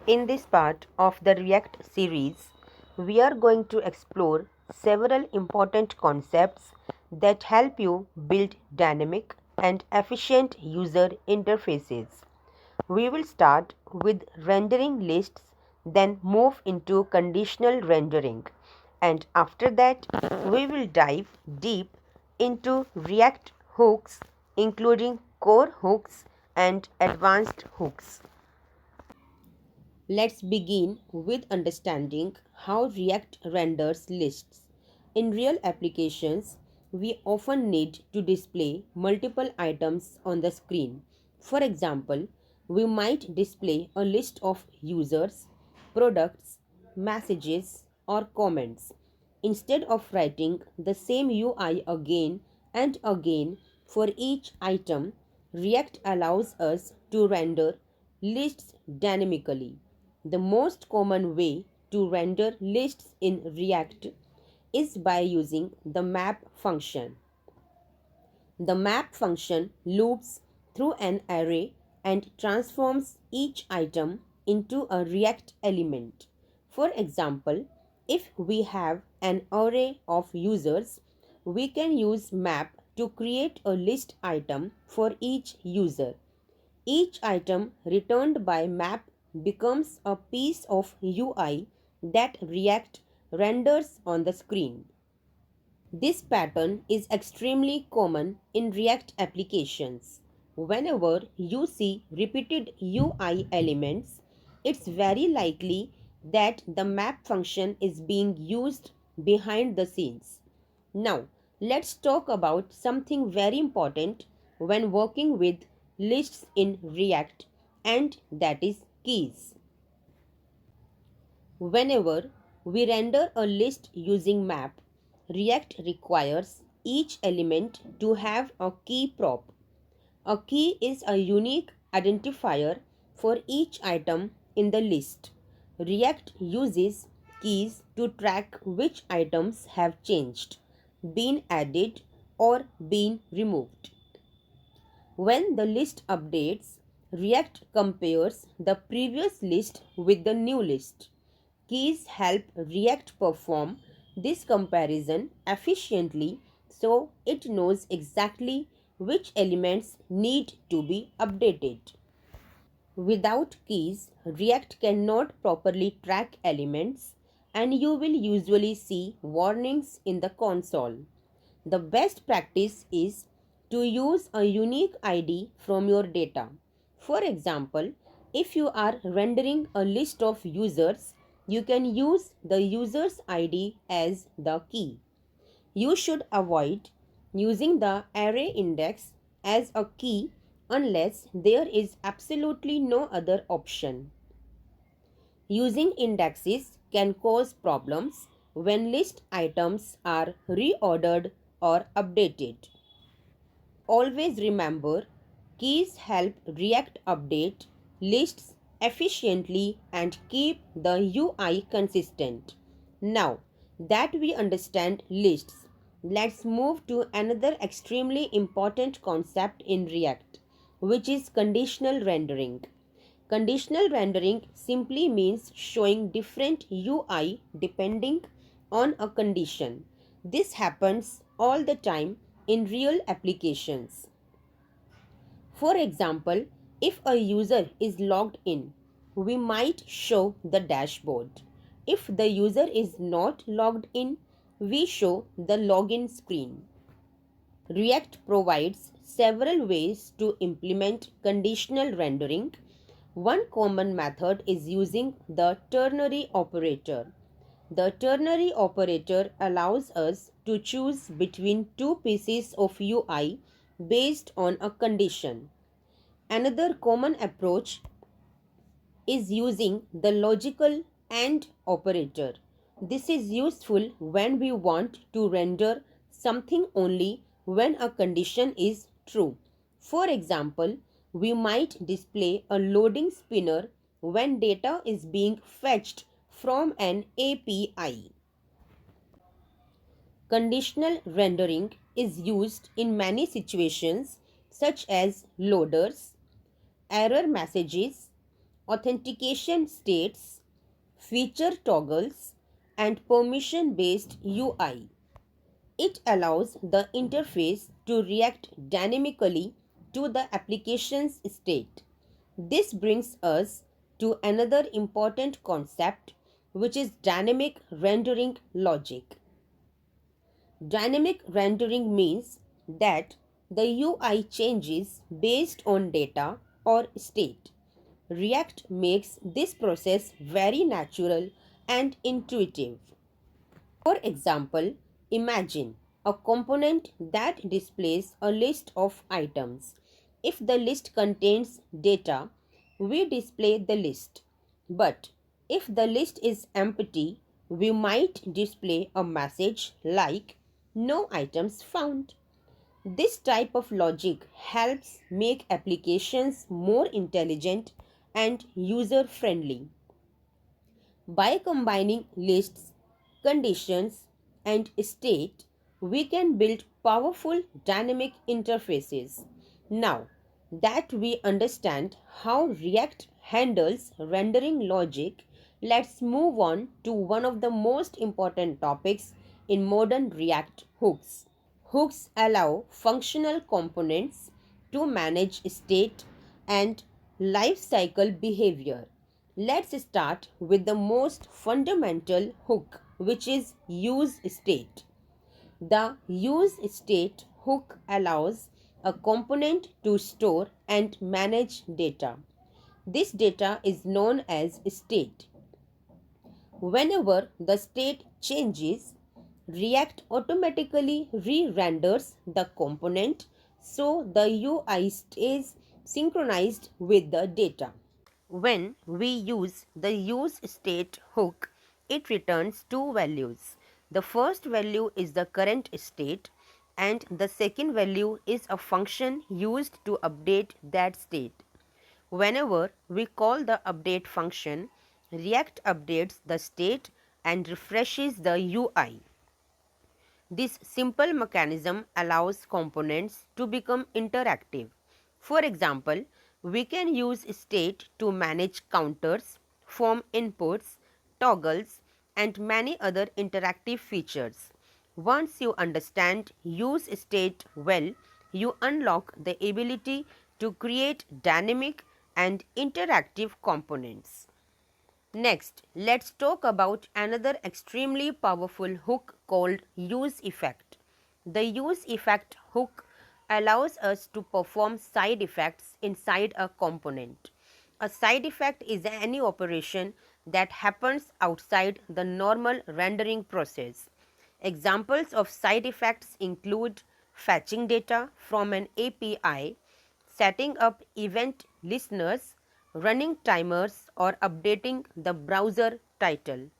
In this part of the React series, we are going to explore several important concepts that help you build dynamic and efficient user interfaces. We will start with rendering lists, then move into conditional rendering, and after that, we will dive deep into React hooks, including core hooks and advanced hooks. Let's begin with understanding how React renders lists. In real applications, we often need to display multiple items on the screen. For example, we might display a list of users, products, messages, or comments. Instead of writing the same UI again and again for each item, React allows us to render lists dynamically. The most common way to render lists in React is by using the map function. The map function loops through an array and transforms each item into a React element. For example, if we have an array of users, we can use map to create a list item for each user. Each item returned by map becomes a piece of UI that React renders on the screen. This pattern is extremely common in React applications. Whenever you see repeated UI elements, it's very likely that the map function is being used behind the scenes. Now, let's talk about something very important when working with lists in React, and that is keys. Whenever we render a list using map, React requires each element to have a key prop. A key is a unique identifier for each item in the list. React uses keys to track which items have changed, been added, or been removed. When the list updates, React compares the previous list with the new list. Keys help React perform this comparison efficiently so it knows exactly which elements need to be updated. Without keys, React cannot properly track elements, and you will usually see warnings in the console. The best practice is to use a unique ID from your data. For example, if you are rendering a list of users, you can use the user's ID as the key. You should avoid using the array index as a key unless there is absolutely no other option. Using indexes can cause problems when list items are reordered or updated. Always remember, keys help React update lists efficiently and keep the UI consistent. Now that we understand lists, let's move to another extremely important concept in React, which is conditional rendering. Conditional rendering simply means showing different UI depending on a condition. This happens all the time in real applications. For example, if a user is logged in, we might show the dashboard. If the user is not logged in, we show the login screen. React provides several ways to implement conditional rendering. One common method is using the ternary operator. The ternary operator allows us to choose between two pieces of UI based on a condition. Another common approach is using the logical AND operator. This is useful when we want to render something only when a condition is true. For example, we might display a loading spinner when data is being fetched from an API. Conditional rendering is used in many situations such as loaders, error messages, authentication states, feature toggles, and permission-based UI. It allows the interface to react dynamically to the application's state. This brings us to another important concept, which is dynamic rendering logic. Dynamic rendering means that the UI changes based on data or state. React makes this process very natural and intuitive. For example, imagine a component that displays a list of items. If the list contains data, we display the list. But if the list is empty, we might display a message like "No items found." This type of logic helps make applications more intelligent and user friendly. By combining lists, conditions, and state, we can build powerful dynamic interfaces. Now that we understand how React handles rendering logic, let's move on to one of the most important topics in modern React: hooks. Hooks allow functional components to manage state and lifecycle behavior. Let's start with the most fundamental hook, which is use state. The use state hook allows a component to store and manage data. This data is known as state. Whenever the state changes, React automatically re-renders the component so the UI stays synchronized with the data. When we use the use state hook, it returns two values. The first value is the current state, and the second value is a function used to update that state. Whenever we call the update function, React updates the state and refreshes the UI. This simple mechanism allows components to become interactive. For example, we can use state to manage counters, form inputs, toggles, and many other interactive features. Once you understand use state well, you unlock the ability to create dynamic and interactive components. Next, let's talk about another extremely powerful hook called use effect. The use effect hook allows us to perform side effects inside a component. A side effect is any operation that happens outside the normal rendering process. Examples of side effects include fetching data from an API, setting up event listeners, running timers, or updating the browser title.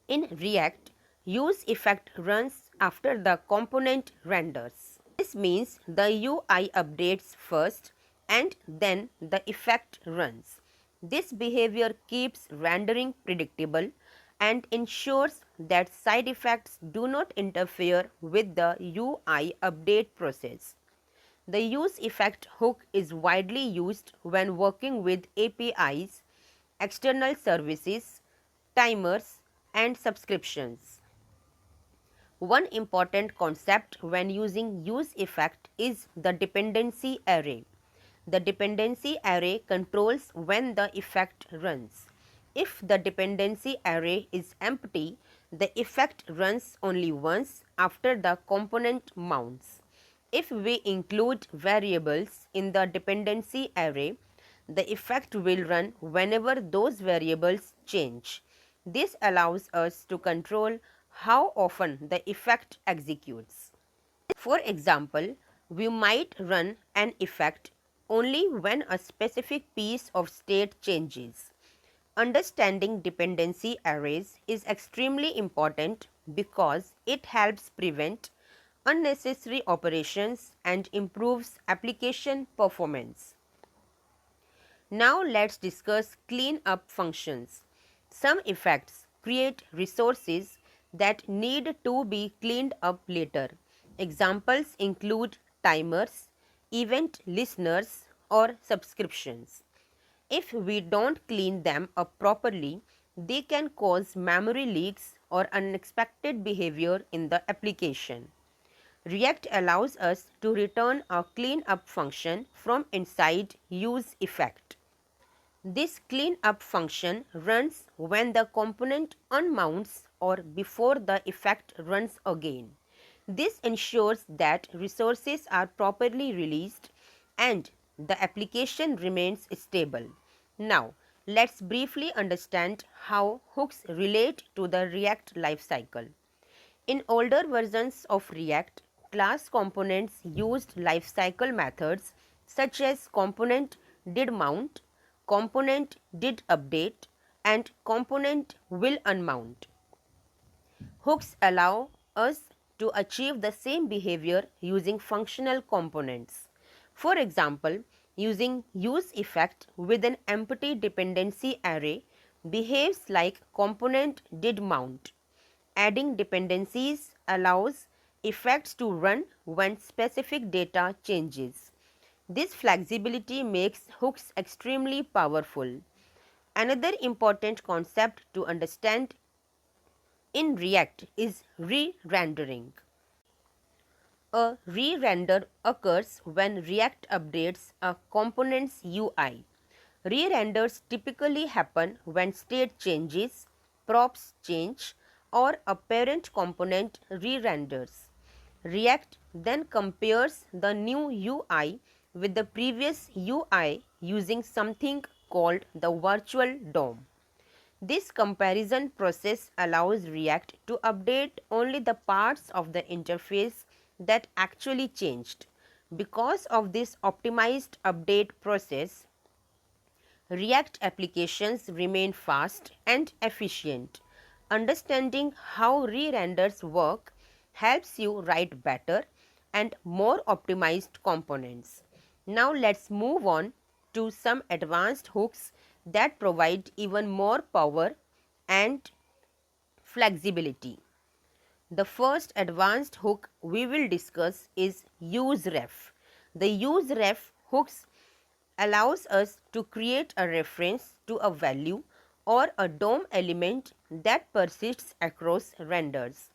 In React, use effect runs after the component renders. This means the UI updates first and then the effect runs. This behavior keeps rendering predictable and ensures that side effects do not interfere with the UI update process. The use effect hook is widely used when working with APIs, external services, timers, and subscriptions. One important concept when using use effect is the dependency array. The dependency array controls when the effect runs. If the dependency array is empty, the effect runs only once after the component mounts. If we include variables in the dependency array, the effect will run whenever those variables change. This allows us to control how often the effect executes. For example, we might run an effect only when a specific piece of state changes. Understanding dependency arrays is extremely important because it helps prevent unnecessary operations and improves application performance. Now let's discuss cleanup functions. Some effects create resources that need to be cleaned up later. Examples include timers, event listeners, or subscriptions. If we don't clean them up properly, they can cause memory leaks or unexpected behavior in the application. React allows us to return a cleanup function from inside useEffect. This cleanup function runs when the component unmounts or before the effect runs again. This ensures that resources are properly released and the application remains stable. Now, let's briefly understand how hooks relate to the React lifecycle. In older versions of React, class components used lifecycle methods such as component did mount, component did update, and component will unmount. Hooks allow us to achieve the same behavior using functional components. For example, using useEffect with an empty dependency array behaves like component did mount. Adding dependencies allows effects to run when specific data changes. This flexibility makes hooks extremely powerful. Another important concept to understand in React is re-rendering. A re-render occurs when React updates a component's UI. Re-renders typically happen when state changes, props change, or a parent component re-renders. React then compares the new UI with the previous UI using something called the virtual DOM. This comparison process allows React to update only the parts of the interface that actually changed. Because of this optimized update process, React applications remain fast and efficient. Understanding how re-renders work helps you write better and more optimized components. Now let's move on to some advanced hooks that provide even more power and flexibility. The first advanced hook we will discuss is useRef. The useRef hooks allows us to create a reference to a value or a DOM element that persists across renders.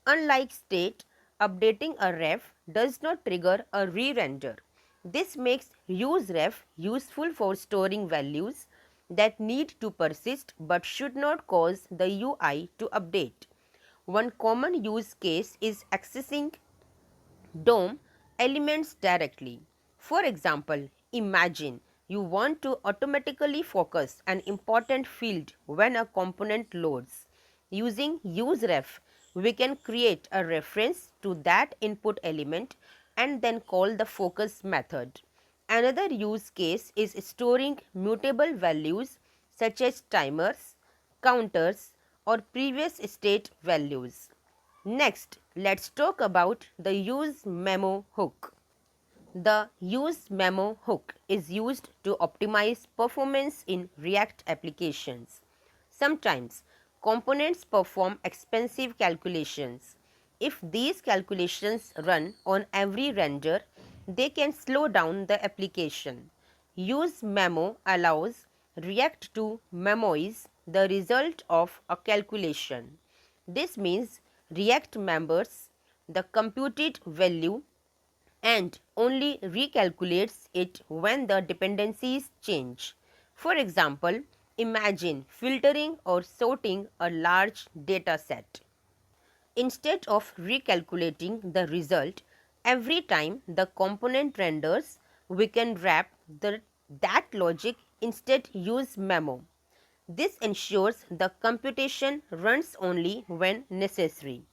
Unlike state, updating a ref does not trigger a re-render. This makes useRef useful for storing values that need to persist but should not cause the UI to update. One common use case is accessing DOM elements directly. For example, imagine you want to automatically focus an important field when a component loads. Using useRef, we can create a reference to that input element and then call the focus method. Another use case is storing mutable values such as timers, counters, or previous state values. Next, let's talk about the use memo hook. The use memo hook is used to optimize performance in React applications. Sometimes components perform expensive calculations. If these calculations run on every render, they can slow down the application. Use memo allows React to memoize the result of a calculation. This means React remembers the computed value and only recalculates it when the dependencies change. For example, imagine filtering or sorting a large data set. Instead of recalculating the result every time the component renders, we can wrap that logic instead use memo. This ensures the computation runs only when necessary.